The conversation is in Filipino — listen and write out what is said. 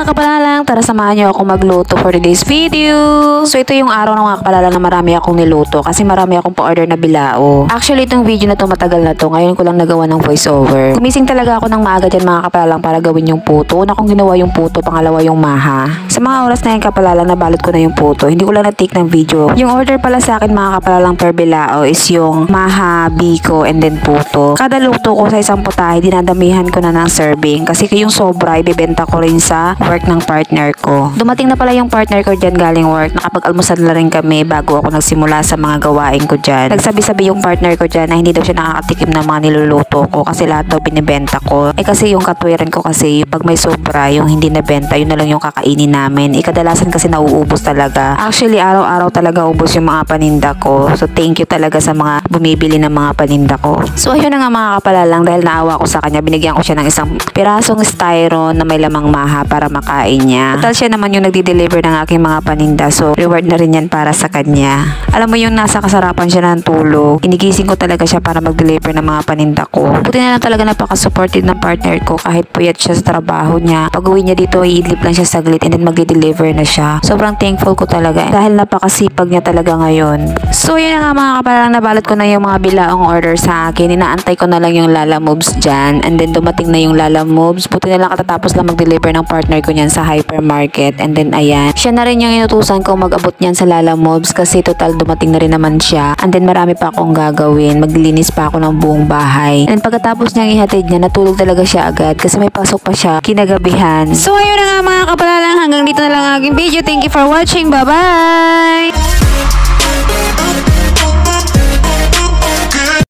mga kapalalang, tara samahan niyo ako magluto for today's video. So ito yung araw ng mga kapalalang na marami akong niluto kasi marami akong pa-order na bilao. Actually itong video na to matagal na to, ngayon ko lang nagawa ng voiceover. Gumising talaga ako ng maaga dyan mga kapalalang para gawin yung puto. Una kong ginawa yung puto, pangalawa yung maha. Sa mga oras na yung kapalalang nabalot ko na yung puto, hindi ko lang na-take ng video. Yung order pala sa akin mga kapalalang per bilao is yung maha, biko, and then puto. Kada luto ko sa isang putahe, dinadamihan ko na ng serving kasi yung sobra ibebenta ko rin sa work ng partner ko. Dumating na pala yung partner ko dyan galing work. Nakapag-almusal na rin kami bago ako nagsimula sa mga gawain ko dyan. Nagsabi-sabi yung partner ko dyan na hindi daw siya nakakatikim ng mga niluluto ko kasi lahat daw binibenta ko. Kasi yung katwiran ko kasi pag may sobra yung hindi nabenta, yun na lang yung kakainin namin. Kadalasan kasi nauubos talaga. Actually araw-araw talaga ubos yung mga paninda ko. So thank you talaga sa mga bumibili ng mga paninda ko. So ayun na nga mga kapalalang, dahil naawa ko sa kanya, binigyan ko siya ng isang pirasong styro na may lamang maha para makain niya. Total siya naman yung nagdi-deliver ng aking mga paninda. So reward na rin yan para sa kanya. Alam mo yung nasa kasarapan siya ng tulog. Inigising ko talaga siya para mag-deliver ng mga paninda ko. Buti na lang talaga napaka-supportive ng partner ko kahit puyat siya sa trabaho niya. Pag uwi niya dito, iidlip lang siya saglit and then mag-deliver na siya. Sobrang thankful ko talaga dahil napakasipag niya talaga ngayon. So yun na nga mga kapalalang, nabalot ko na yung mga bilaong order sa akin. Inaantay ko na lang yung Lala Moves dyan. And then dumating na yung Lala Moves. Buti na lang katatapos lang mag-deliver ng partner ko niyan sa hypermarket. And then ayan, siya na rin yung inutusan ko mag-abot niyan sa Lala Moves kasi total dumating na rin naman siya. And then marami pa akong gagawin. Maglilinis pa ako ng buong bahay. And pagkatapos niyang ihatid niya, natulog talaga siya agad kasi may pasok pa siya kinagabihan. So ayun na nga mga kapalalang, hanggang dito na lang ang aking video. Thank you for watching. Bye-bye!